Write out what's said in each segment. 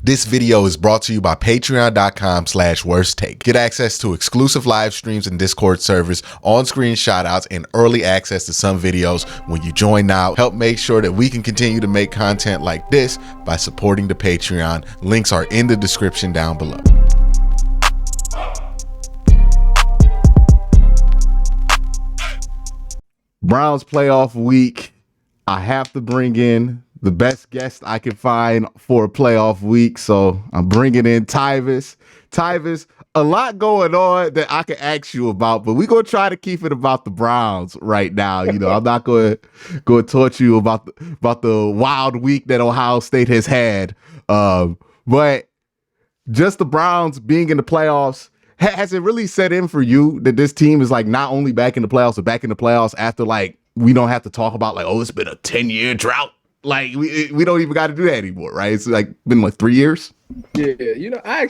This video is brought to you by patreon.com/worsttake. Get access to exclusive live streams and Discord servers, on-screen shoutouts, and early access to some videos when you join now. Help make sure that we can continue to make content like this by supporting the Patreon. Links are in the description down below. Browns playoff week. I have to bring in the best guest I can find for a playoff week. So I'm bringing in Tyvis. Tyvis, a lot going on that I can ask you about, but we're going to try to keep it about the Browns right now. You know, I'm not going to torture you about the wild week that Ohio State has had. But just the Browns being in the playoffs, has it really set in for you that this team is like not only back in the playoffs, but back in the playoffs after like we don't have to talk about like, oh, it's been a 10-year drought. Like we don't even got to do that anymore, right? It's like been like 3 years. Yeah, I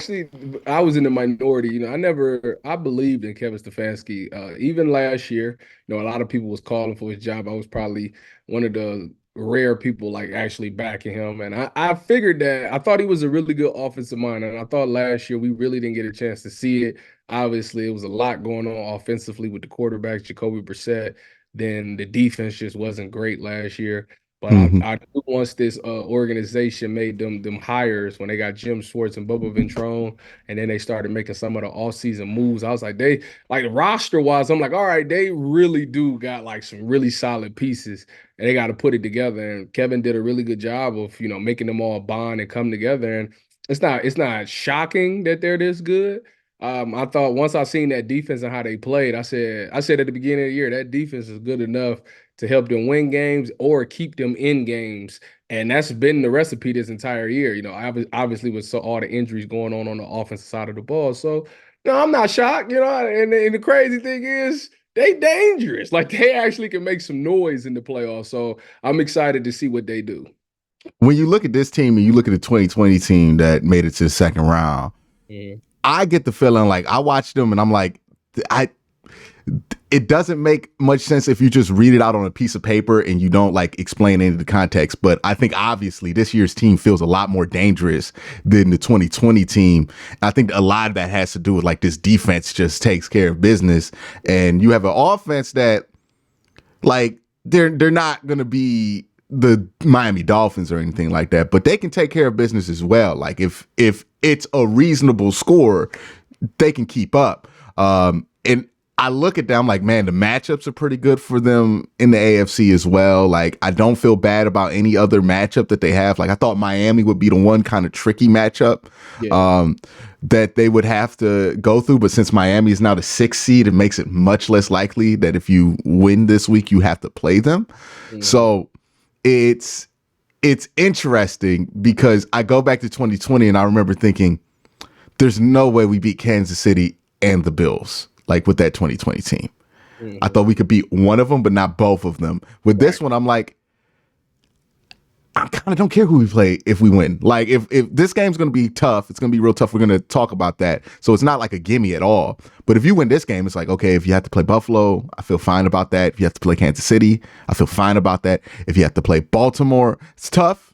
was in the minority. I believed in Kevin Stefanski. Even last year, a lot of people was calling for his job. I was probably one of the rare people like actually backing him. And I figured that I thought he was a really good offensive mind. And I thought last year we really didn't get a chance to see it. Obviously, it was a lot going on offensively with the quarterbacks, Jacoby Brissett. Then the defense just wasn't great last year. But I knew once this organization made them hires when they got Jim Schwartz and Bubba Ventrone, and then they started making some of the offseason moves. I was like, roster-wise, I'm like, all right, they really do got like some really solid pieces, and they got to put it together. And Kevin did a really good job of, making them all bond and come together. And it's not shocking that they're this good. I thought once I seen that defense and how they played, I said at the beginning of the year, that defense is good enough to help them win games or keep them in games. And that's been the recipe this entire year. Obviously with all the injuries going on the offensive side of the ball. So, I'm not shocked, and the crazy thing is they dangerous. Like they actually can make some noise in the playoffs. So I'm excited to see what they do. When you look at this team and you look at the 2020 team that made it to the second round, I get the feeling like I watched them and I'm like, it doesn't make much sense if you just read it out on a piece of paper and you don't like explain any of the context. But I think obviously this year's team feels a lot more dangerous than the 2020 team. I think a lot of that has to do with like this defense just takes care of business, and you have an offense that like they're not going to be the Miami Dolphins or anything like that, but they can take care of business as well. Like if it's a reasonable score, they can keep up. And I look at them like, man, the matchups are pretty good for them in the AFC as well. Like, I don't feel bad about any other matchup that they have. Like, I thought Miami would be the one kind of tricky matchup that they would have to go through. But since Miami is now the 6th seed, it makes it much less likely that if you win this week, you have to play them. So it's interesting because I go back to 2020 and I remember thinking, there's no way we beat Kansas City and the Bills. Like with that 2020 team. I thought we could beat one of them, but not both of them. With this one, I'm like, I kind of don't care who we play if we win. Like if this game's going to be tough, it's going to be real tough. We're going to talk about that. So it's not like a gimme at all. But if you win this game, it's like, okay, if you have to play Buffalo, I feel fine about that. If you have to play Kansas City, I feel fine about that. If you have to play Baltimore, it's tough.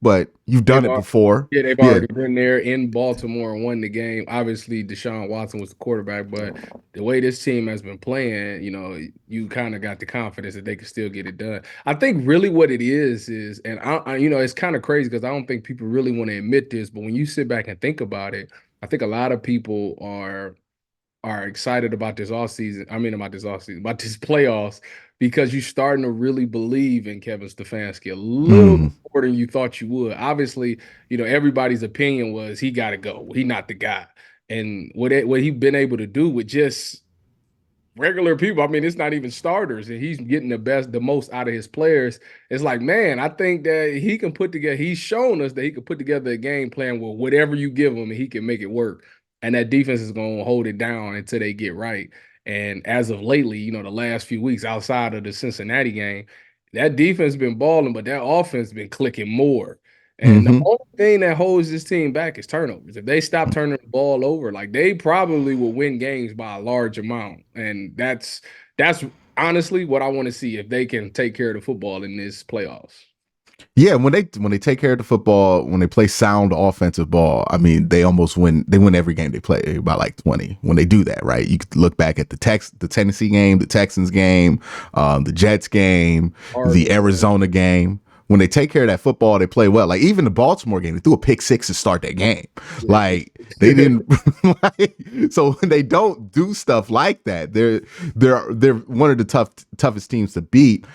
But you've done it before. Yeah, they've already been there in Baltimore and won the game. Obviously, Deshaun Watson was the quarterback, but the way this team has been playing, you kind of got the confidence that they can still get it done. I think really what it is, and it's kind of crazy because I don't think people really want to admit this, but when you sit back and think about it, I think a lot of people are excited about this offseason. I mean, about this playoffs, because you're starting to really believe in Kevin Stefanski a little more than you thought you would. Obviously, everybody's opinion was he got to go. He not the guy. And what he's been able to do with just regular people, I mean, it's not even starters, and he's getting the most out of his players. It's like, man, I think that he can put together, he's shown us that he can put together a game plan with whatever you give him, and he can make it work. And that defense is going to hold it down until they get right. And as of lately, the last few weeks outside of the Cincinnati game, that defense has been balling, but that offense has been clicking more. And the only thing that holds this team back is turnovers. If they stop turning the ball over, like they probably will win games by a large amount. And that's honestly what I want to see if they can take care of the football in this playoffs. Yeah, when they take care of the football, when they play sound offensive ball, I mean, they almost win. They win every game they play by like 20. When they do that, right? You could look back at the Tennessee game, the Texans game, the Jets game, the Cardinals game. Arizona game. When they take care of that football, they play well. Like even the Baltimore game, they threw a pick six to start that game. Yeah, Like they didn't. Like, so when they don't do stuff like that, they're one of the toughest teams to beat.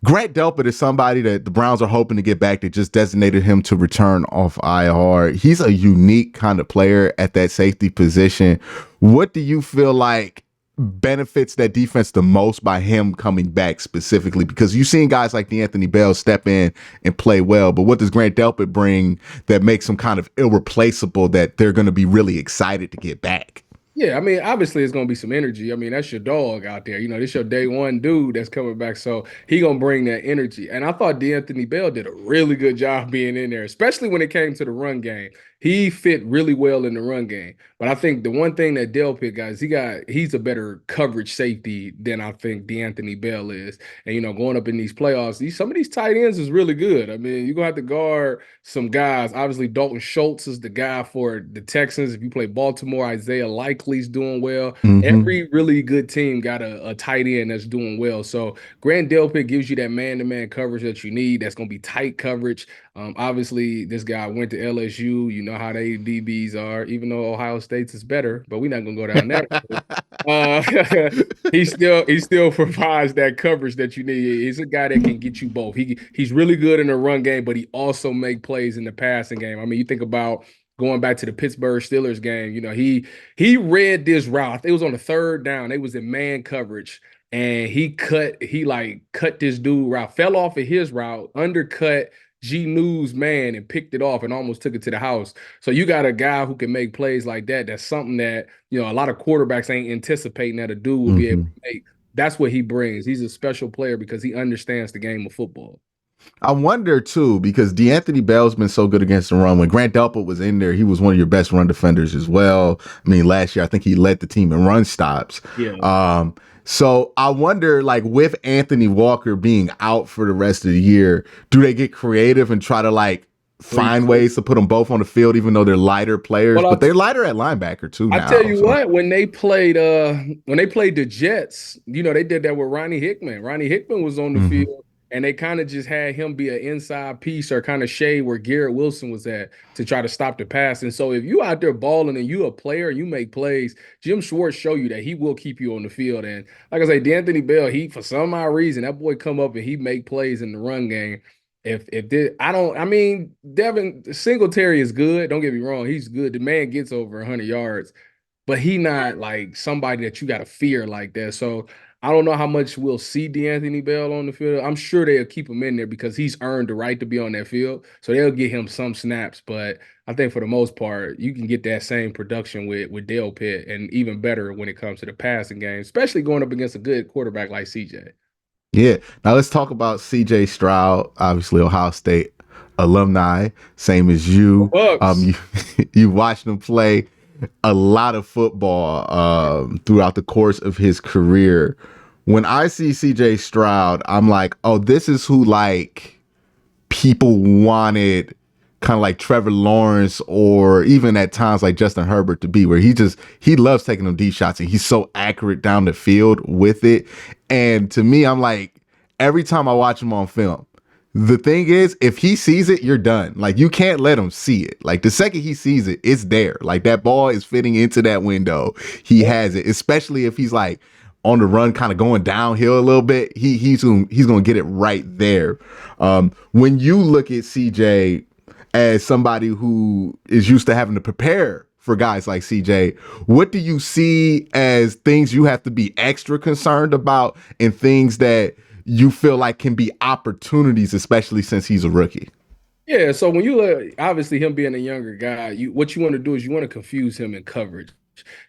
Grant Delpit is somebody that the Browns are hoping to get back. They just designated him to return off IR. He's a unique kind of player at that safety position. What do you feel like benefits that defense the most by him coming back specifically? Because you've seen guys like Anthony Bell step in and play well, but what does Grant Delpit bring that makes him kind of irreplaceable that they're going to be really excited to get back? Yeah, I mean, obviously it's gonna be some energy. I mean, that's your dog out there. This your day one dude that's coming back. So he gonna bring that energy. And I thought D'Anthony Bell did a really good job being in there, especially when it came to the run game. He fit really well in the run game. But I think the one thing that Delpit got is he's a better coverage safety than I think D'Anthony Bell is. And going up in these playoffs, some of these tight ends is really good. I mean, you're gonna have to guard some guys. Obviously, Dalton Schultz is the guy for the Texans. If you play Baltimore, Isaiah Likely's doing well. Mm-hmm. Every really good team got a tight end that's doing well. So Grant Delpit gives you that man-to-man coverage that you need. That's gonna be tight coverage. Obviously, this guy went to LSU. You know how they DBs are, even though Ohio State's is better, but we're not gonna go down that road. He still provides that coverage that you need. He's a guy that can get you both. He's really good in the run game, but he also make plays in the passing game. I mean, you think about going back to the Pittsburgh Steelers game. He read this route. It was on the third down. They was in man coverage, and he cut this dude route, fell off of his route, undercut G News man and picked it off and almost took it to the house. So you got a guy who can make plays like that. That's something that, a lot of quarterbacks ain't anticipating that a dude will be able Mm-hmm. to make. That's what he brings. He's a special player because he understands the game of football. I wonder too, because D'Anthony Bell's been so good against the run. When Grant Delpit was in there, he was one of your best run defenders as well. I mean, last year I think he led the team in run stops. Yeah. So I wonder, like with Anthony Walker being out for the rest of the year, do they get creative and try to like find ways to put them both on the field, even though they're lighter players? Well, But they're lighter at linebacker too I now. tell you So. what, when they played the Jets, they did that with Ronnie Hickman. Ronnie Hickman was on the Mm-hmm. field, and they kind of just had him be an inside piece or kind of shade where Garrett Wilson was at to try to stop the pass. And so if you out there balling and you a player and you make plays, Jim Schwartz show you that he will keep you on the field. And like I say, D'Anthony Bell, he for some odd reason that boy come up and he make plays in the run game. If this, I mean, Devin Singletary is good. Don't get me wrong, he's good. The man gets over 100 yards, but he not like somebody that you got to fear like that. So I don't know how much we'll see D'Anthony Bell on the field. I'm sure they'll keep him in there because he's earned the right to be on that field. So they'll get him some snaps. But I think for the most part, you can get that same production with Delpit and even better when it comes to the passing game, especially going up against a good quarterback like CJ. Yeah. Now let's talk about CJ Stroud, obviously Ohio State alumni, same as The you. Bucks. You watched him play a lot of football throughout the course of his career. When I see CJ Stroud, I'm like, oh, this is who like people wanted kind of like Trevor Lawrence or even at times like Justin Herbert to be, where he loves taking them deep shots and he's so accurate down the field with it. And to me, I'm like, every time I watch him on film, the thing is, if he sees it, you're done. Like you can't let him see it. Like the second he sees it, it's there. Like that ball is fitting into that window. He has it, especially if he's like on the run, kind of going downhill a little bit. He's gonna get it right there. When you look at CJ as somebody who is used to having to prepare for guys like CJ, what do you see as things you have to be extra concerned about and things that you feel like can be opportunities, especially since he's a rookie? Yeah, so when you obviously him being a younger guy, what you want to do is you want to confuse him in coverage.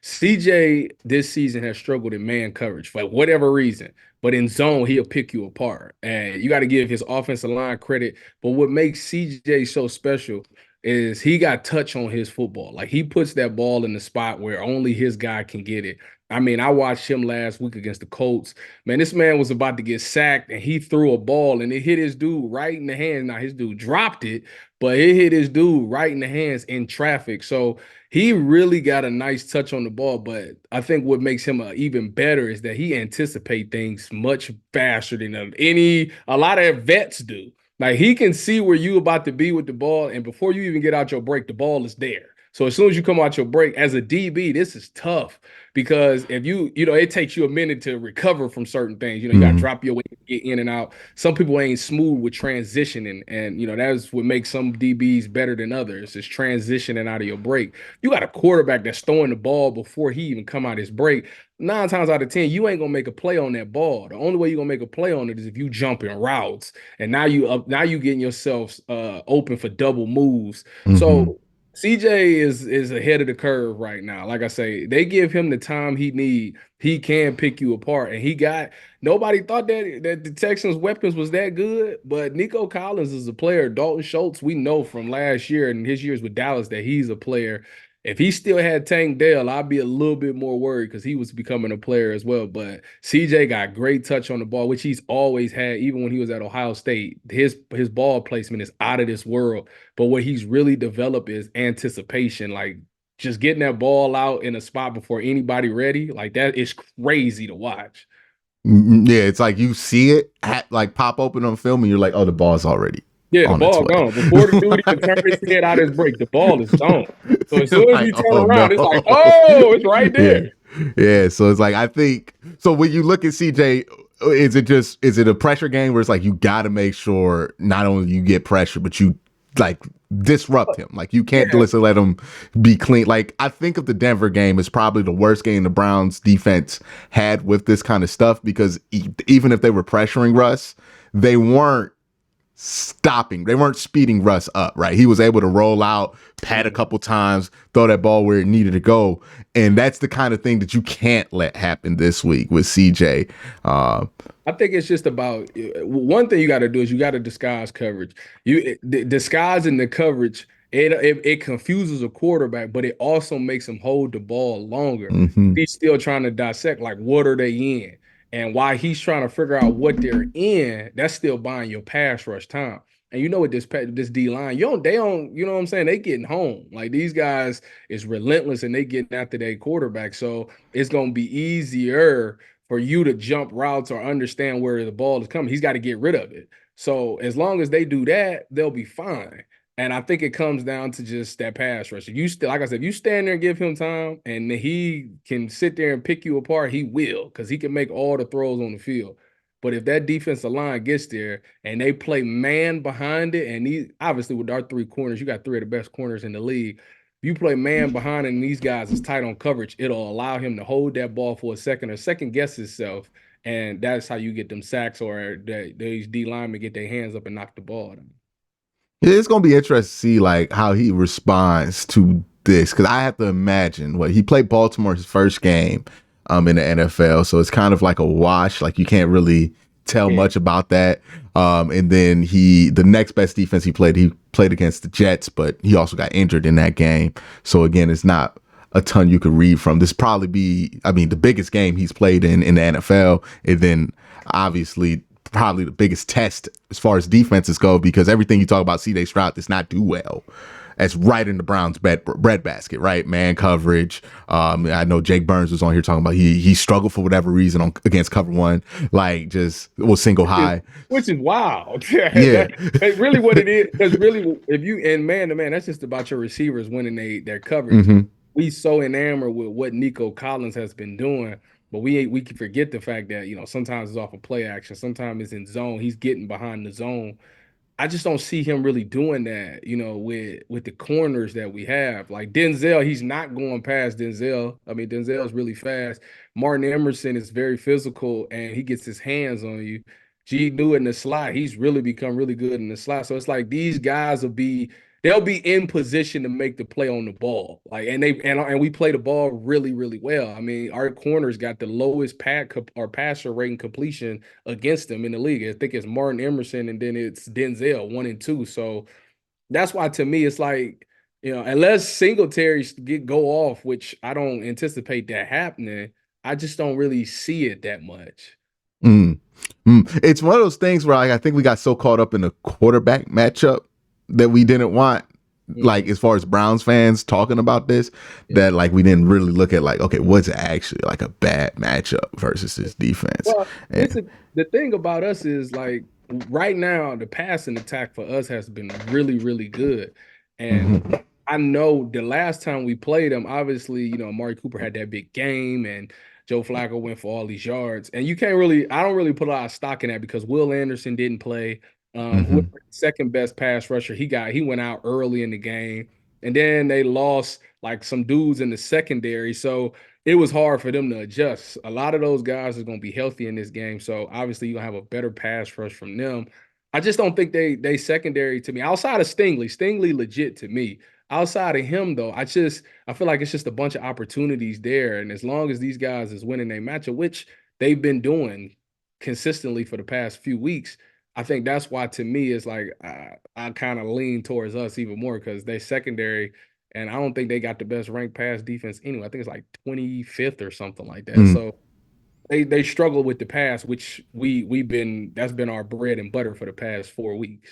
CJ this season has struggled in man coverage for whatever reason, but in zone he'll pick you apart, and you got to give his offensive line credit. But what makes CJ so special is he got touch on his football. Like he puts that ball in the spot where only his guy can get it. I mean, I watched him last week against the Colts. Man, this man was about to get sacked and he threw a ball and it hit his dude right in the hands. Now, his dude dropped it, but it hit his dude right in the hands in traffic. So he really got a nice touch on the ball. But I think what makes him even better is that he anticipate things much faster than a lot of vets do. Like he can see where you about to be with the ball, and before you even get out your break, the ball is there. So as soon as you come out your break, as a DB, this is tough because if it takes you a minute to recover from certain things. You got to Mhm. drop your weight, get in and out. Some people ain't smooth with transitioning, and that's what makes some DBs better than others. Is transitioning out of your break. You got a quarterback that's throwing the ball before he even come out his break. 9 times out of 10, you ain't gonna make a play on that ball. The only way you're gonna make a play on it is if you jump in routes, and now you getting yourself open for double moves. Mhm. So CJ is ahead of the curve right now. Like I say, they give him the time he need. He can pick you apart, and nobody thought that the Texans' weapons was that good. But Nico Collins is a player. Dalton Schultz, we know from last year and his years with Dallas that he's a player. If he still had Tank Dell, I'd be a little bit more worried because he was becoming a player as well. But CJ got great touch on the ball, which he's always had, even when he was at Ohio State. His ball placement is out of this world. But what he's really developed is anticipation, like just getting that ball out in a spot before anybody ready. Like that is crazy to watch. Yeah, it's like you see it like pop open on film, and you're like, "Oh, the ball's already Yeah, the on its ball way." gone. Before the dude even turned his head out his break, the ball is gone. So as soon as Like, he turn oh around, it's like, no. oh, it's right Yeah, there. yeah. So it's like I think so. When you look at CJ, is it a pressure game where it's like you got to make sure not only you get pressure, but you like disrupt him. Like you can't Yeah, listen, let him be clean. Like I think of the Denver game as probably the worst game the Browns defense had with this kind of stuff because even if they were pressuring Russ, they weren't stopping. They weren't speeding Russ up, right? He was able to roll out, pat a yeah. couple times, throw that ball where it needed to go. And that's the kind of thing that you can't let happen this week with CJ. Uh, I think it's just about one thing you got to do is you got to disguise coverage. Disguising the coverage, it confuses a quarterback, but it also makes him hold the ball longer. mhm. He's still trying to dissect like what are they in, and while he's trying to figure out what they're in, that's still buying your pass rush time. And with this D line, they don't, you know what I'm saying? They getting home. Like these guys is relentless and they getting after their quarterback. So it's gonna be easier for you to jump routes or understand where the ball is coming. He's got to get rid of it. So as long as they do that, they'll be fine. And I think it comes down to just that pass rush. If you still, like I said, if you stand there and give him time and he can sit there and pick you apart, he will, because he can make all the throws on the field. But if that defensive line gets there and they play man behind it, and obviously with our three corners, you got three of the best corners in the league. You play man behind and these guys is tight on coverage, it'll allow him to hold that ball for a second or second guess himself. And that's how you get them sacks or these D linemen get their hands up and knock the ball down. It's gonna be interesting to see like how he responds to this because I have to imagine what he played Baltimore his first game in the NFL, so it's kind of like a wash. Like you can't really tell Yeah. much about that. And then the next best defense he played against the Jets, but he also got injured in that game. So again, it's not a ton you could read from. This probably be, I mean, the biggest game he's played in the NFL, and then obviously probably the biggest test as far as defenses go because everything you talk about CJ Stroud does not do well. That's right in the Browns' bread basket, right? Man coverage. I know Jake Burns was on here talking about he struggled for whatever reason against cover one, like just was single which is high. which is wild. Yeah. That's really what it is. Because really, if you and man to man, that's just about your receivers winning their coverage. hmm We so enamored with what Nico Collins has been doing, but we can forget the fact that sometimes it's off of play action, sometimes it's in zone. He's getting behind the zone. I just don't see him really doing that, with the corners that we have. Like Denzel, he's not going past Denzel. I mean, Denzel's really fast. Martin Emerson is very physical and he gets his hands on you. G do in the slot, he's really become really good in the slot. So it's like these guys they'll be in position to make the play on the ball. Like and we play the ball really, really well. I mean, our corners got the lowest or passer rating completion against them in the league. I think it's Martin Emerson and then it's Denzel 1 and 2. So that's why to me it's like, unless Singletary go off, which I don't anticipate that happening, I just don't really see it that much. Mm. It's one of those things where I think we got so caught up in the quarterback matchup that we didn't want, like Mhm. as far as Browns fans talking about this, Yeah. that like we didn't really look at like, okay, what's actually like a bad matchup versus this defense. Well, And, the thing about us is like right now the passing attack for us has been really, really good. And mm-hmm, I know the last time we played them, obviously, Amari Cooper had that big game and Joe Flacco went for all these yards. And you can't really, I don't really put a lot of stock in that because Will Anderson didn't play. mm-hmm, Whoever the second best pass rusher, he went out early in the game. And then they lost like some dudes in the secondary. So it was hard for them to adjust. A lot of those guys are going to be healthy in this game. So obviously you're going to have a better pass rush from them. I just don't think they secondary to me outside of Stingley. Stingley legit to me. Outside of him, though, I feel like it's just a bunch of opportunities there. And as long as these guys is winning their matchup, which they've been doing consistently for the past few weeks, I think that's why to me it's like I kind of lean towards us even more because they secondary, and I don't think they got the best ranked pass defense anyway. I think it's like 25th or something like that. mm-hmm. So they struggle with the pass, which we've been that's been our bread and butter for the past 4 weeks.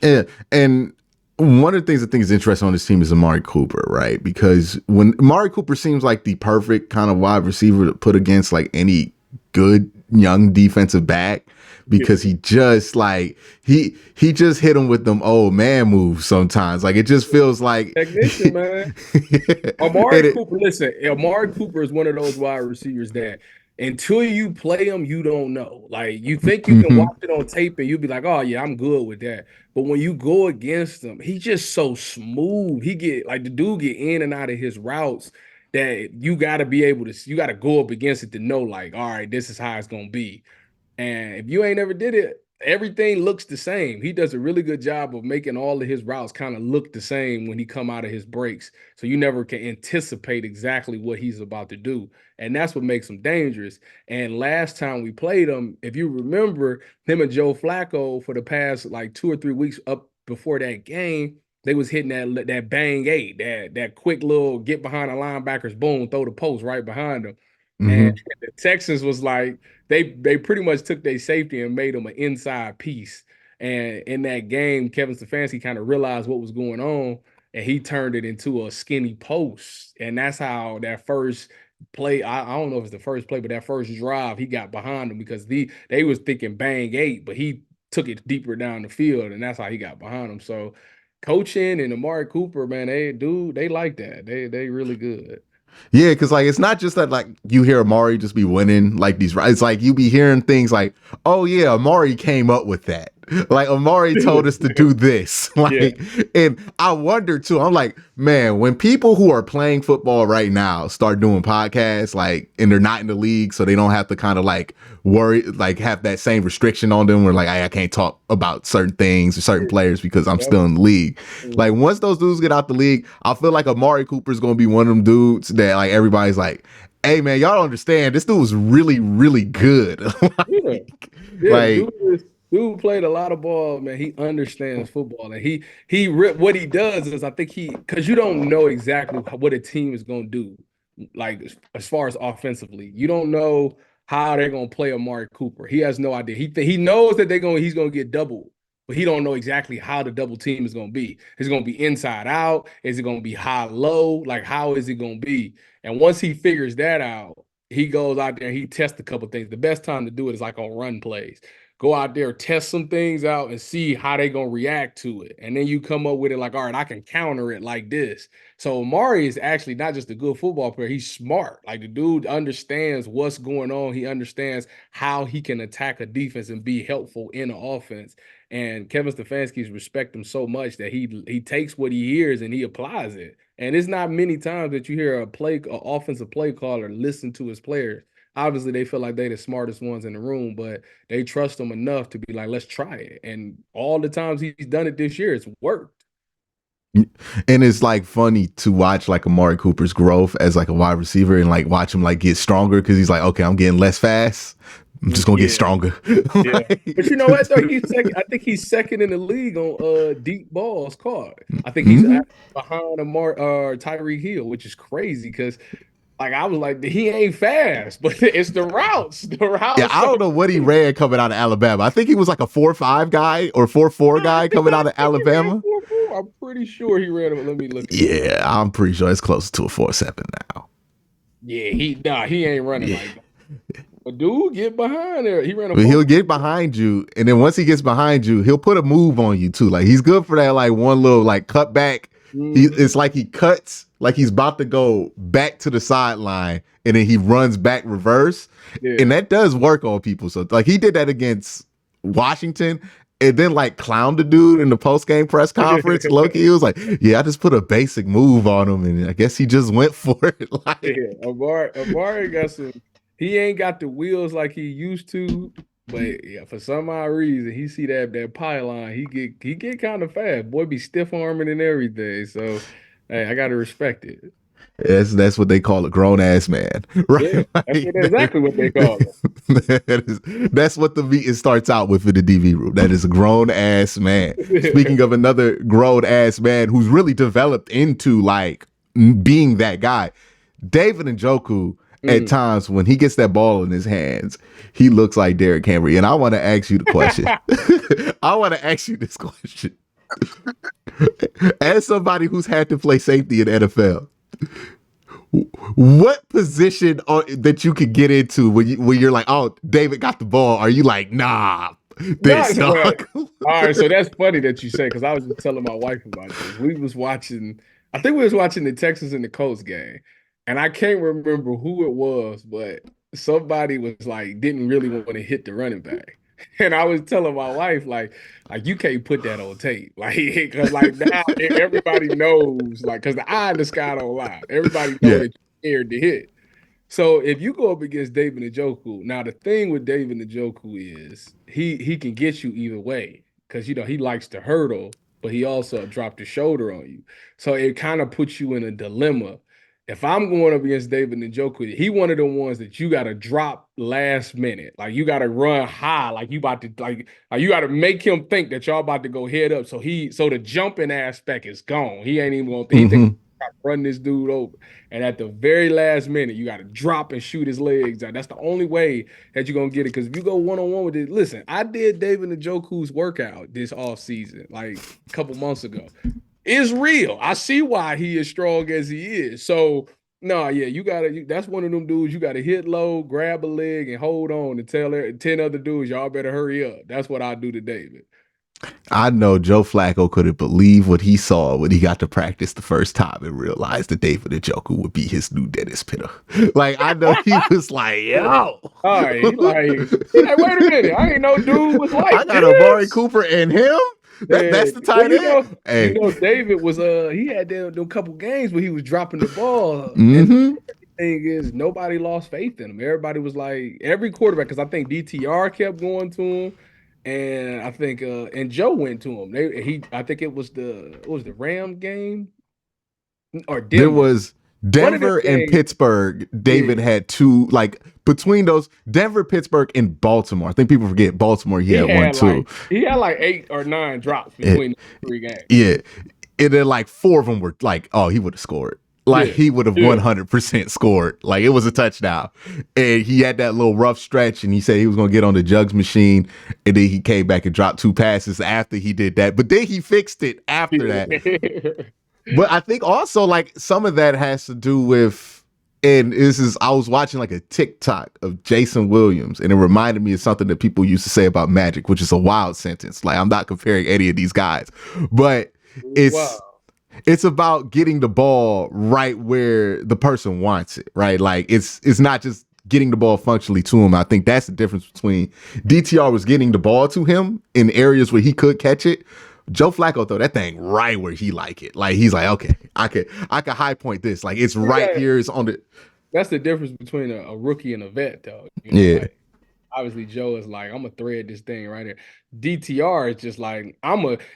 Yeah, and one of the things I think is interesting on this team is Amari Cooper, right? Because when Amari Cooper seems like the perfect kind of wide receiver to put against like any good young defensive back, Yeah. because he just like he just hit him with them old man moves sometimes. Like it just feels like Technician, man. and Amari it, Cooper, listen, Amari Cooper is one of those wide receivers that until you play him, you don't know. Like you think you can mm-hmm, watch it on tape and you'll be like, oh yeah, I'm good with that. But when you go against him, he's just so smooth. He get like the dude get in and out of his routes that you gotta be able to you gotta go up against it to know, like, all right, this is how it's gonna be. And if you ain't ever did it, everything looks the same. He does a really good job of making all of his routes kind of look the same when he come out of his breaks. So you never can anticipate exactly what he's about to do. And that's what makes him dangerous. And last time we played him, if you remember him and Joe Flacco for the past like 2 or 3 weeks up before that game, they was hitting that bang eight, that quick little get behind the linebackers, boom, throw the post right behind them. And mm-hmm. the Texans was like, they pretty much took their safety and made them an inside piece. And in that game, Kevin Stefanski kind of realized what was going on, and he turned it into a skinny post. And that's how that first play, I don't know if it's the first play, but that first drive, he got behind them because they was thinking bang eight, but he took it deeper down the field, and that's how he got behind them. So coaching and Amari Cooper, man, they like that. They really good. Yeah, because like it's not just that like you hear Amari just be winning like these. It's like you be hearing things like, "Oh yeah, Amari came up with that." Like Amari told us to do this. Yeah. Like, and I wonder too. I'm like, man, when people who are playing football right now start doing podcasts, like, and they're not in the league, so they don't have to kind of like worry, like have that same restriction on them, where like I can't talk about certain things or certain players because I'm Yep. still in the league. Like Mhm. once those dudes get out the league, I feel like Amari Cooper is going to be one of them dudes that like everybody's like, "Hey man, y'all don't understand. This dude was really, really good." Yeah. Yeah, like, dude played a lot of ball, man. He understands football, and what he does is I think because you don't know exactly what a team is going to do, like as far as offensively, you don't know how they're going to play Amari Cooper. He has no idea. He knows that he's going to get doubled, but he don't know exactly how the double team is going to be. Is it going to be inside out? Is it going to be high low? Like how is it going to be? And once he figures that out, he goes out there and he tests a couple things. The best time to do it is like on run plays. Go out there, test some things out, and see how they gonna react to it. And then you come up with it like, all right, I can counter it like this. So Amari is actually not just a good football player; he's smart. Like the dude understands what's going on. He understands how he can attack a defense and be helpful in the offense. And Kevin Stefanski's respect him so much that he takes what he hears and he applies it. And it's not many times that you hear a offensive play caller listen to his players. Obviously, they feel like they're the smartest ones in the room, but they trust him enough to be like, let's try it. And all the times he's done it this year, it's worked. and it's like funny to watch like Amari Cooper's growth as like a wide receiver and like watch him like get stronger because he's like, okay, I'm getting less fast. I'm just gonna get Yeah, stronger. yeah. But you know what though? He's second. I think he's second in the league on deep balls caught. I think he's Mhm. behind Tyreek Hill, which is crazy because Like I was like, he ain't fast, but it's the routes. The Yeah, routes I are don't know what he ran coming out of Alabama. I think he was like a 4.5 guy or 4.4 guy coming I out of think he ran Alabama. 4.4. I'm pretty sure he ran. Let me look it up. Yeah, I'm pretty sure it's closer to a 4.7 now. Yeah, he ain't running Yeah. like that. But dude, get behind there. He ran a But four. he'll get behind you, and then once he gets behind you, he'll put a move on you too. Like he's good for that, like one little like cut back. Mm-hmm. It's like he cuts, like he's about to go back to the sideline, and then he runs back reverse, and Yeah. that does work on people. So like he did that against Washington, and then like clowned the dude in the post game press conference. Loki, he was like, "Yeah, I just put a basic move on him, and I guess he just went for it." Like, Yeah, Amari got some. He ain't got the wheels like he used to, but yeah, for some odd reason, he see that pylon. He get kind of fast. Boy, be stiff arming and everything. So, hey, I gotta respect it. that's what they call a grown ass man, Yeah, right? that's Like, exactly what they call it. that's what the meeting starts out with in the DV room. That is a grown ass man. Speaking of another grown ass man who's really developed into like being that guy, David Njoku. At Mm. times when he gets that ball in his hands, he looks like Derrick Henry. And I want to ask you the question. I want to ask you this question. As somebody who's had to play safety in NFL, what position that you could get into when you're like, oh, David got the ball? Are you like, nah, No, this well, dog? all right. So that's funny that you say because I was just telling my wife about this. We was watching. I think we was watching the Texans and the Colts game, and I can't remember who it was, but somebody was like didn't really want to hit the running back, and I was telling my wife like you can't put that on tape, like because like now everybody knows like because the eye in the sky don't lie. Everybody know Yeah. that you're scared to hit. So if you go up against David Njoku, now the thing with David Njoku is he can get you either way because he likes to hurdle, but he also dropped the shoulder on you. So it kind of puts you in a dilemma. If I'm going up against David Njoku, he one of the ones that you got to drop last minute, like you got to run high, like you about to like you got to make him think that y'all about to go head up. So the jumping aspect is gone. He ain't even going to he think Mm-hmm. run this dude over. And at the very last minute, you got to drop and shoot his legs out. That's the only way that you're going to get it. Because if you go one-on-one with it, listen, I did David Njoku's workout this off season, like a couple months ago. It's real. I see why he is strong as he is. So, no, yeah, that's one of them dudes you got to hit low, grab a leg, and hold on and tell 10 other dudes, y'all better hurry up. That's what I do to David. I know Joe Flacco couldn't believe what he saw when he got to practice the first time and realized that David Njoku would be his new Dennis Pitta. Like, I know he was like, yo. All right, like, wait a minute. I ain't know dude was I like got Amari this. Cooper and him. Yeah. That's the Well, tight end. Hey. David was he had them couple games where he was dropping the ball. And Mm-hmm. the thing is nobody lost faith in him. Everybody was like every quarterback, because I think DTR kept going to him. And I think and Joe went to him. I think it was the Ram game or There Denver. was One of them Denver and games, Pittsburgh. David yeah. had two, like between those, Denver, Pittsburgh, and Baltimore. I think people forget Baltimore. He He had one had too. like he had like 8 or 9 drops It, between the 3 games. yeah, and then like four of them were like, oh, he would have scored. Like Yeah. he would have Yeah. 100% scored. Like it was a touchdown. And he had that little rough stretch and he said he was going to get on the jugs machine. And then he came back and dropped 2 passes after he did that. But then he fixed it after that. But I think also like some of that has to do with, and I was watching like a TikTok of Jason Williams, and it reminded me of something that people used to say about Magic, which is a wild sentence. Like I'm not comparing any of these guys, but it's Wow. it's about getting the ball right where the person wants it, right? Like it's not just getting the ball functionally to him. I think that's the difference between DTR was getting the ball to him in areas where he could catch it. Joe Flacco throw that thing right where he like it. Like he's like, okay, I could high point this. Like it's right Yeah, here. It's on the that's the difference between a rookie and a vet, though. yeah. Like obviously Joe is like, I'm gonna thread this thing right here. DTR is just like,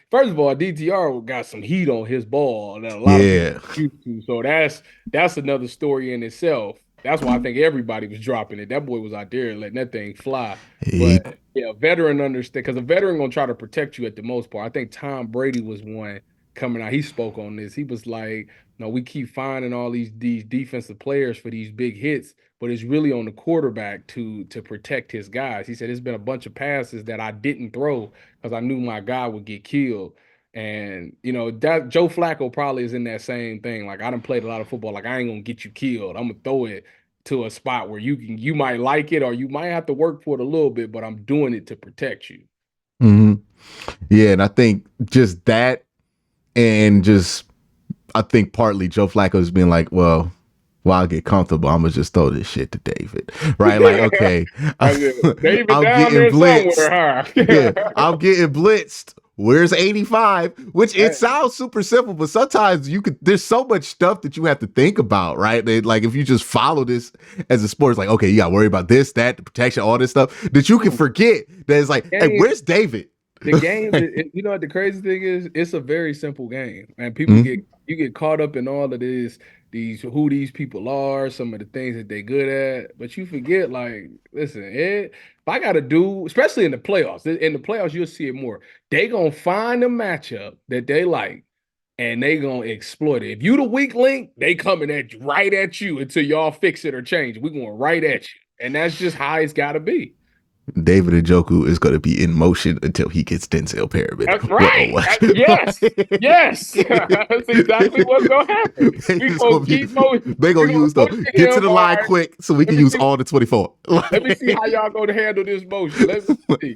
first of all, DTR got some heat on his ball that a lot of people Yeah. are used to. So that's another story in itself. That's why I think everybody was dropping it. That boy was out there letting that thing fly. He, But yeah, a veteran understand because a veteran gonna try to protect you at the most part. I think Tom Brady was one. coming out. He spoke on this. He was like, "No, we keep finding all these defensive players for these big hits, but it's really on the quarterback to protect his guys." He said, "It's been a bunch of passes that I didn't throw because I knew my guy would get killed." And that Joe Flacco probably is in that same thing. Like, I done played a lot of football. Like, I ain't gonna get you killed. I'm gonna throw it to a spot where you might like it or you might have to work for it a little bit, but I'm doing it to protect you. Mm-hmm. Yeah, and I think just that, and just I think partly Joe Flacco's been like, well, while I get comfortable, I'm gonna just throw this shit to David, right? Like, okay, David I'm down getting there blitzed. somewhere, Yeah, huh? I'm getting blitzed. Where's 85? Which it Hey, sounds super simple, but sometimes there's so much stuff that you have to think about, right? Like if you just follow this as a sport, it's like, okay, you gotta worry about this, that, the protection, all this stuff that you can forget that it's like, hey, game, where's David? the game, you know what the crazy thing is? It's a very simple game, and Mhm. you get caught up in all of who these people are, some of the things that they're good at, but you forget, like, listen, if I got to do, especially in the playoffs, you'll see it more. They gonna find a matchup that they like, and they gonna exploit it. If you the weak link, they coming right at you until y'all fix it or change. We going right at you, and that's just how it's got to be. David Njoku is going to be in motion until he gets Denzel Perriman That's one on right. one. Yes. Yes. That's exactly what's gonna happen. We gonna keep motion. They We gonna gonna use though. motion Get to him. the All line right. quick so we Let can me use see. all the 24. Let me see how y'all gonna handle this motion. Let me see.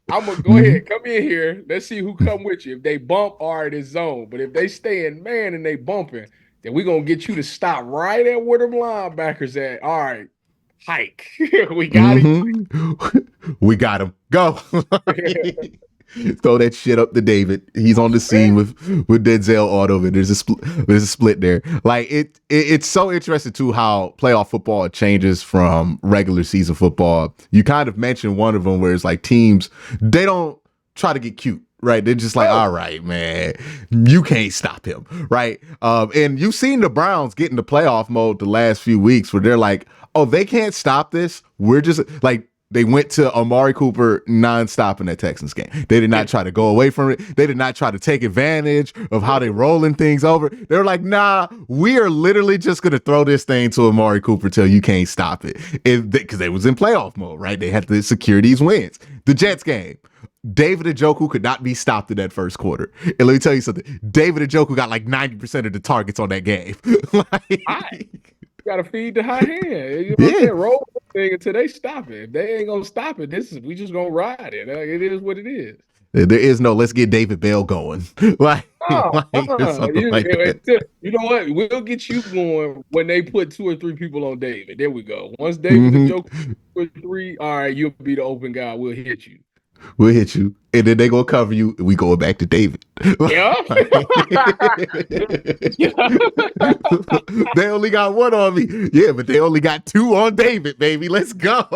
I'm gonna go Mhm. ahead. Come in here. Let's see who come with you. If they bump, all right, it's zone. But if they stay in man and they bumping, then we gonna get you to stop right at where them linebackers at. All right, hike. We got it. We got him. Go. Throw that shit up to David. He's on the scene with Denzel Auto, and there's a split there. Like it's so interesting too how playoff football changes from regular season football. You kind of mentioned one of them where it's like teams, they don't try to get cute. Right, they're just like, all right, man, you can't stop him, right? And you've seen the Browns get into playoff mode the last few weeks, where they're like, oh, they can't stop this. We're just like, they went to Amari Cooper nonstop in that Texans game. They did not try to go away from it. They did not try to take advantage of how they rolling things over. They were like, nah, we are literally just going to throw this thing to Amari Cooper till you can't stop it. Because they was in playoff mode, right? They had to secure these wins. The Jets game, David Njoku could not be stopped in that first quarter. And let me tell you something. David Njoku got like 90% of the targets on that game. Got to feed the high hand. You know what I'm Yeah. saying? Roll the thing until they stop it. If they ain't gonna stop it, we just gonna ride it. Like, it is what it is. There is no let's get David Bell going. Or something like that. You know what? We'll get you going when they put 2 or 3 people on David. There we go. Once David the Mm-hmm. joke 2 or 3, all right, you'll be the open guy. We'll hit you. We'll hit you. And then they gonna cover you. And we going back to David. Yeah. They only got one on me. Yeah, but they only got 2 on David, baby. Let's go.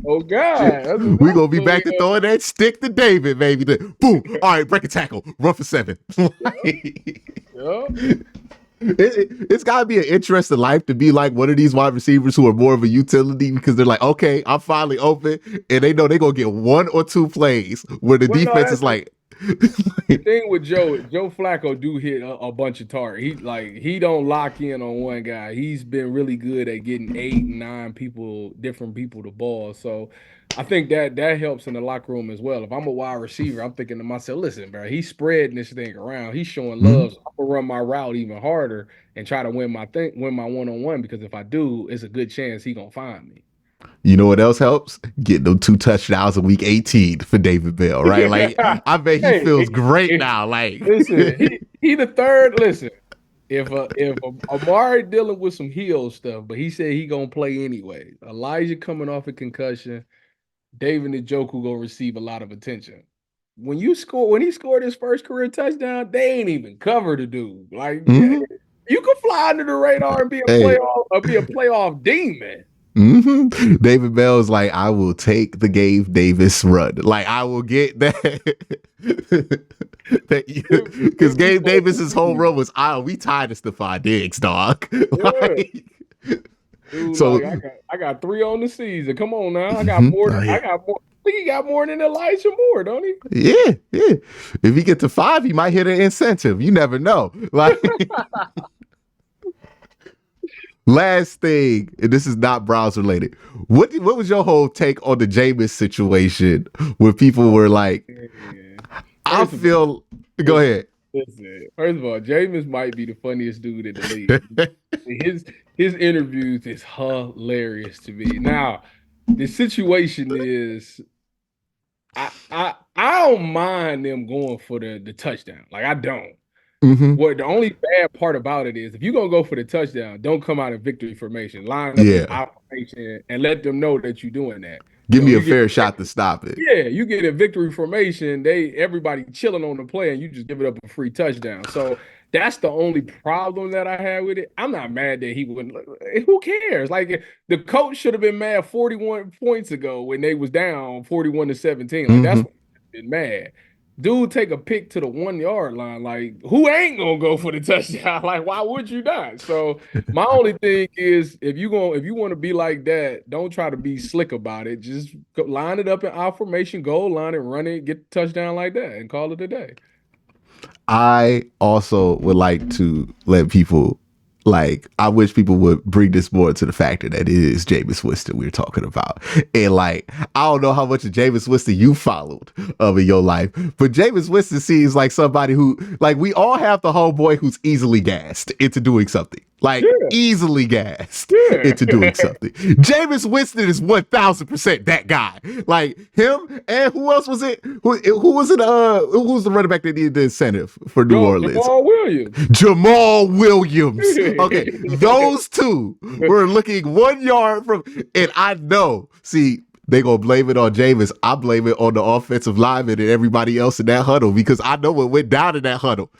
Oh God. That's We gonna be back to exactly, throwing that stick to David, baby. Then, boom. All right, break a tackle. Run for 7. yeah. It's got to be an interesting life to be like one of these wide receivers who are more of a utility because they're like, okay, I'm finally open, and they know they're gonna get 1 or 2 plays where the Well, no, defense is like. the thing with Joe Flacco do hit a bunch of targets. He don't lock in on one guy. He's been really good at getting 8 and 9 different people the ball. So I think that helps in the locker room as well. If I'm a wide receiver, I'm thinking to myself, listen, bro, he's spreading this thing around. He's showing love. So I'm gonna run my route even harder and try to win my 1-on-1 because if I do, it's a good chance he gonna find me. You know what else helps? Getting them 2 touchdowns in week 18 for David Bell, right? Like, I bet he feels great now. Like, listen, he the third. Listen, if Amari dealing with some heel stuff, but he said he gonna play anyway. Elijah coming off a concussion, David Njoku gonna receive a lot of attention. When he scored his first career touchdown, they ain't even cover the dude. Like, mm-hmm. you can fly under the radar and be a playoff demon. Mm-hmm. David Bell's like, I will take the Gabe Davis run. Like, I will get that. Because Gabe Davis's whole run was, we tired of Stephon Diggs, dog. Like, Dude, so like I got 3 on the season. Come on now, I got more. think he got more than Elijah Moore, don't he? Yeah, yeah. If he get to 5, he might hit an incentive. You never know. Like, last thing, and this is not Browns related. What was your whole take on the Jameis situation where people were like, Man. I First of all, feel, go ahead. first of all, Jameis might be the funniest dude in the league. His interviews is hilarious to me. Now, the situation is I don't mind them going for the touchdown. Like I don't. Mm-hmm. What the only bad part about it is if you're gonna go for the touchdown, don't come out in victory formation. Line up in Yeah. operation and let them know that you're doing that. Give me a You get fair shot to stop it. yeah, you get a victory formation, everybody chilling on the play, and you just give it up a free touchdown. So that's the only problem that I had with it. I'm not mad that he wouldn't. Who cares? Like the coach should have been mad 41 points ago when they was down 41-17. Like that's what been mad. Dude, take a pick to the 1 yard line. Like, who ain't gonna go for the touchdown? Like, why would you not? So my only thing is if you want to be like that, don't try to be slick about it. Just line it up in our formation, goal line it, run it, get the touchdown like that, and call it a day. I also would like to let people, like, I wish people would bring this more to the factor that it is Jameis Winston we're talking about. And, like, I don't know how much of Jameis Winston you followed in your life, but Jameis Winston seems like somebody who, like, we all have the homeboy who's easily gassed into doing something. Like, easily gassed into doing something. Jameis Winston is 1,000% that guy. Like, him and who else was it? Who was it? Who was the running back that needed the incentive for New Orleans? Jamal Williams. Jamal Williams. Okay, those two were looking 1 yard from, and I know, see, they gonna blame it on Jameis. I blame it on the offensive lineman and everybody else in that huddle because I know what went down in that huddle.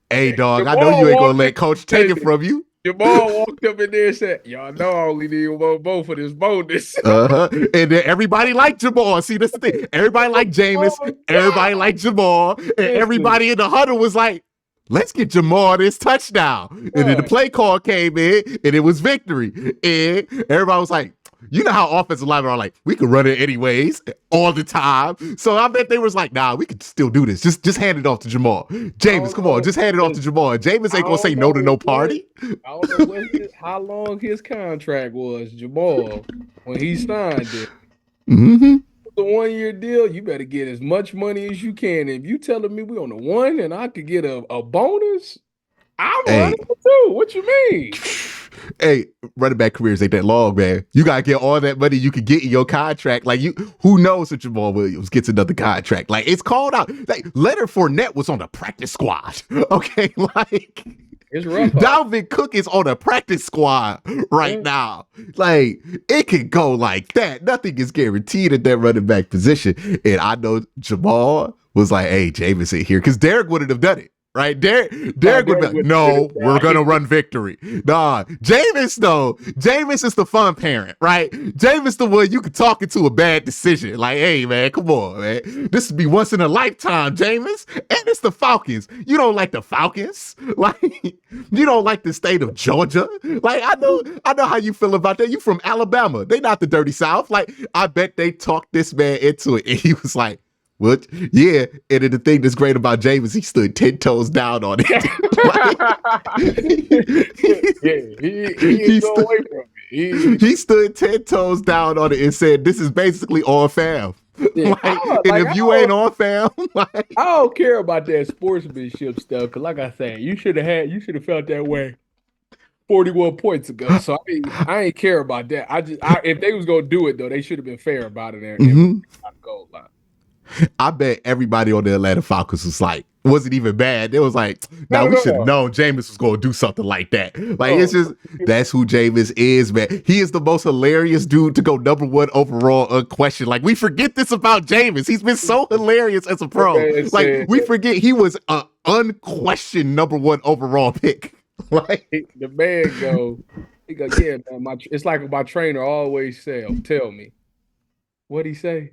Hey, dog, I know you ain't gonna let coach take it from you. Jamal walked up in there and said, y'all know I only need one vote for this bonus. And then everybody liked Jamal. See, that's the thing. Everybody liked Jameis. Everybody liked Jamal. And everybody in the huddle was like, let's get Jamal this touchdown. And then the play call came in and it was victory. And everybody was like, you know how offensive linemen are like, we can run it anyways, all the time. So I bet they was like, nah, we could still do this. Just hand it off to Jamal. Jameis, come on, just hand it off to Jamal. Jameis ain't gonna say no to no party. I don't know how long his contract was, Jamal, when he signed it. Mm-hmm. The 1 year deal, you better get as much money as you can. If you telling me we on the one and I could get a bonus, I'm running for two. What you mean? Hey, running back careers ain't that long, man. You gotta get all that money you can get in your contract. Like who knows if Jamal Williams gets another contract? Like it's called out. Like Leonard Fournette was on the practice squad. Okay, like it's rough. Dalvin Cook is on a practice squad right now. Like it could go like that. Nothing is guaranteed at that running back position. And I know Jamal was like, "Hey, Jameis ain't here," because Derek wouldn't have done it. Right? Derek would be like, no, we're going to run victory. Nah, Jameis, though, Jameis is the fun parent, right? Jameis the one you can talk into a bad decision. Like, hey, man, come on, man. This would be once in a lifetime, Jameis. And it's the Falcons. You don't like the Falcons? Like, you don't like the state of Georgia? Like, I know how you feel about that. You from Alabama. They not the dirty South. Like, I bet they talked this man into it. And he was like, what? Yeah, and then the thing that's great about Jameis, he stood 10 toes down on it. He stood 10 toes down on it and said, "This is basically on fam." Yeah, if you ain't on fam, I don't care about that sportsmanship stuff. Because, like I said, you should have felt that way 41 points ago. So I ain't care about that. If they was gonna do it though, they should have been fair about it and goal line. I bet everybody on the Atlanta Falcons was like, wasn't even bad. They was like, now we should have known Jameis was going to do something like that. Like, it's just, that's who Jameis is, man. He is the most hilarious dude to go number 1 overall unquestioned. Like, we forget this about Jameis. He's been so hilarious as a pro. Like, we forget he was an unquestioned number 1 overall pick. Like, the man he go, yeah, man, it's like my trainer always tell me. What'd he say?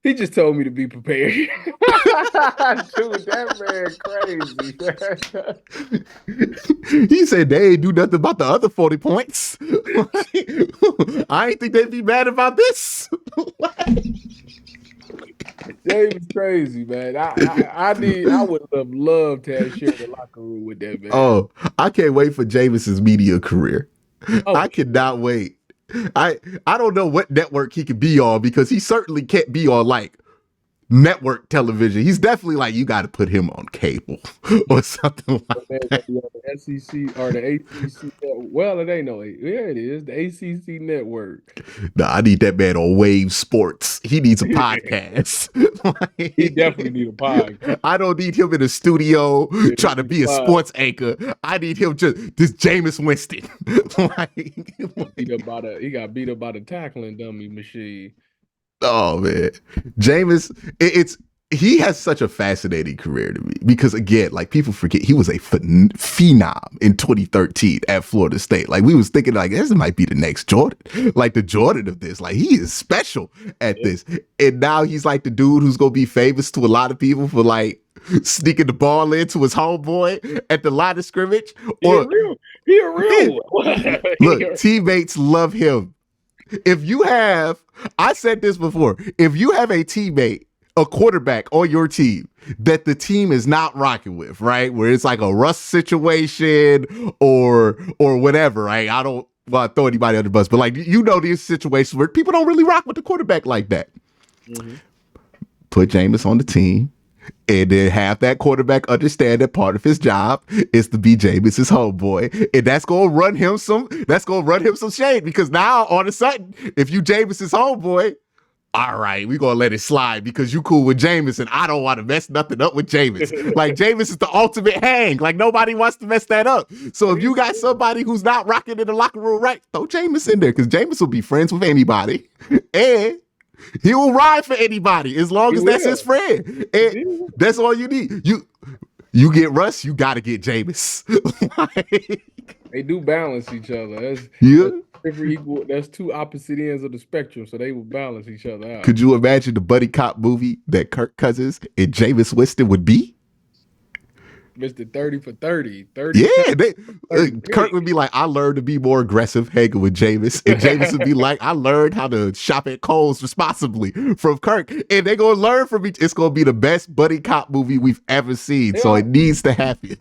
He just told me to be prepared. Dude, that man crazy. He said they ain't do nothing about the other 40 points. I ain't think they'd be mad about this. James crazy, man. I would have loved to have shared the locker room with that man. Oh, I can't wait for Jameis's media career. Oh, I cannot wait. I don't know what network he could be on because he certainly can't be on like network television. He's definitely like, you got to put him on cable or something like that. The SEC or the ACC. Well, it ain't no. Yeah, it is the ACC network. Nah, I need that man on Wave Sports. He needs a podcast. He definitely need a podcast. I don't need him in a studio trying to be a sports anchor. I need him just this Jameis Winston. He got beat up by the tackling dummy machine. Oh man, Jameis, he has such a fascinating career to me because again, like people forget he was a phenom in 2013 at Florida State. Like we was thinking like this might be the next Jordan, like the Jordan of this. Like he is special at this, and now he's like the dude who's gonna be famous to a lot of people for like sneaking the ball into his homeboy at the line of scrimmage. He a real. Look, teammates love him. If you have, I said this before, if you have a teammate, a quarterback on your team that the team is not rocking with, right? Where it's like a rust situation or whatever, right? I don't want to throw anybody under the bus, but like, you know, these situations where people don't really rock with the quarterback like that. Mm-hmm. Put Jameis on the team. And then have that quarterback understand that part of his job is to be Jameis's homeboy. And that's gonna run him some shade because now all of a sudden, if you Jameis's homeboy, all right, we're gonna let it slide because you cool with Jameis and I don't want to mess nothing up with Jameis. Like Jameis is the ultimate hang. Like nobody wants to mess that up. So if you got somebody who's not rocking in the locker room, right, throw Jameis in there because Jameis will be friends with anybody. And he will ride for anybody as long as that's his friend. And that's all you need. You get Russ, you got to get Jameis. They do balance each other. That's two opposite ends of the spectrum, so they will balance each other out. Could you imagine the buddy cop movie that Kirk Cousins and Jameis Winston would be? Mr. 30 for 30. Yeah, Kirk would be like, I learned to be more aggressive hanging with Jameis. And Jameis would be like, I learned how to shop at Kohl's responsibly from Kirk. And they're going to learn from each. It's going to be the best buddy cop movie we've ever seen. So it needs to happen.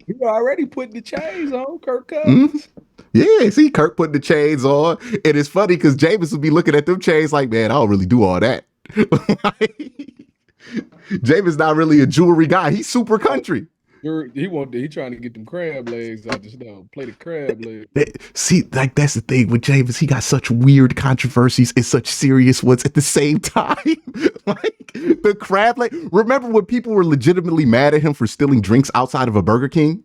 You already put the chains on, Kirk Cousins. Mm-hmm. Yeah, see, Kirk putting the chains on. And it's funny because Jameis would be looking at them chains like, man, I don't really do all that. Jameis not really a jewelry guy. He's super country. He trying to get them crab legs out the snow. Play the crab legs. See, like that's the thing with Jameis. He got such weird controversies and such serious ones at the same time. Like the crab leg. Remember when people were legitimately mad at him for stealing drinks outside of a Burger King?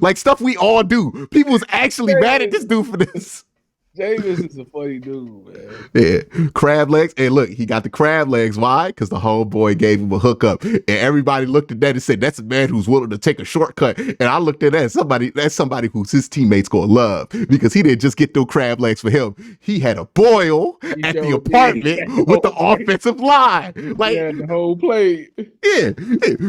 Like stuff we all do. People was actually mad at this dude for this. Jameis is a funny dude, man. Yeah, crab legs. And look, he got the crab legs. Why? Because the homeboy gave him a hookup. And everybody looked at that and said, that's a man who's willing to take a shortcut. And I looked at that as somebody who's his teammates gonna love because he didn't just get those crab legs for him. He had a boil at the apartment with the offensive line. Like the whole plate. Yeah.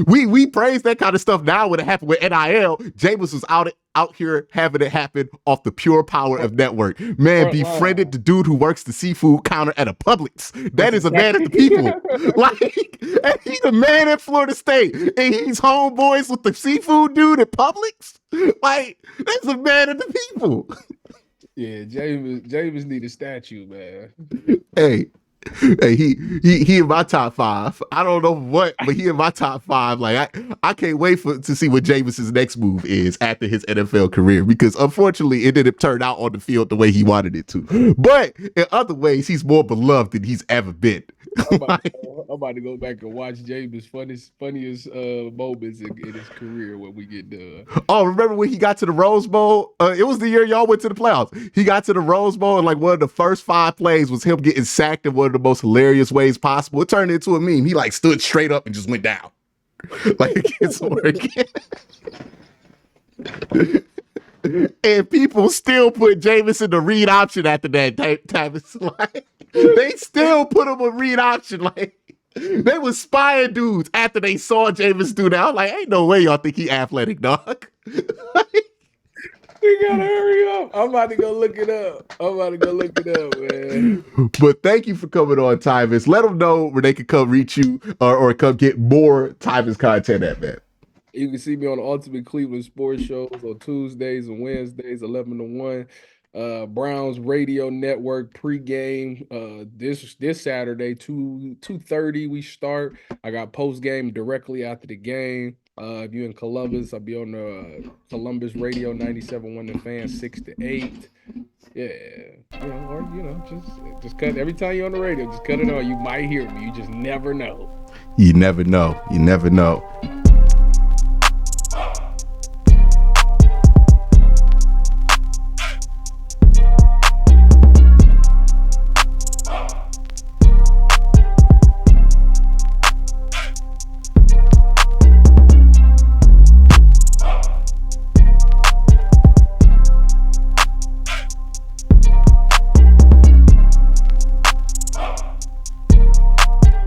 We praise that kind of stuff now when it happened with NIL. Jameis was out here having it happen off the pure power of network. Man, befriended the dude who works the seafood counter at a Publix. That is a man of the people. Like, and he's a man at Florida State. And he's homeboys with the seafood dude at Publix. Like, that's a man of the people. Yeah, Jameis need a statue, man. Hey, he in my top 5. I don't know what, but he in my top 5. Like I can't wait to see what Jameis's next move is after his NFL career because unfortunately it didn't turn out on the field the way he wanted it to. But in other ways, he's more beloved than he's ever been. I'm about to go back and watch Jameis' funniest moments in his career when we get done. Oh, remember when he got to the Rose Bowl? It was the year y'all went to the playoffs. He got to the Rose Bowl and like one of the first 5 plays was him getting sacked in one of the most hilarious ways possible. It turned into a meme. He like stood straight up and just went down. Like against Oregon. And people still put Jameis in the read option after that, Tyvis. Like, they still put him a read option. Like, they was spying dudes after they saw Jameis do that. I was like, ain't no way y'all think he athletic, dog. gotta hurry up. I'm about to go look it up, man. But thank you for coming on, Tyvis. Let them know where they can come reach you or come get more Tyvis content at, man. You can see me on the Ultimate Cleveland Sports Shows on Tuesdays and Wednesdays, 11 to 1. Browns Radio Network pregame. This Saturday, 2:30 we start. I got postgame directly after the game. If you're in Columbus, I'll be on the Columbus Radio 97.1 The Fan 6 to 8. Yeah, just cut every time you're on the radio, just cut it on. You might hear me. You just never know. You never know.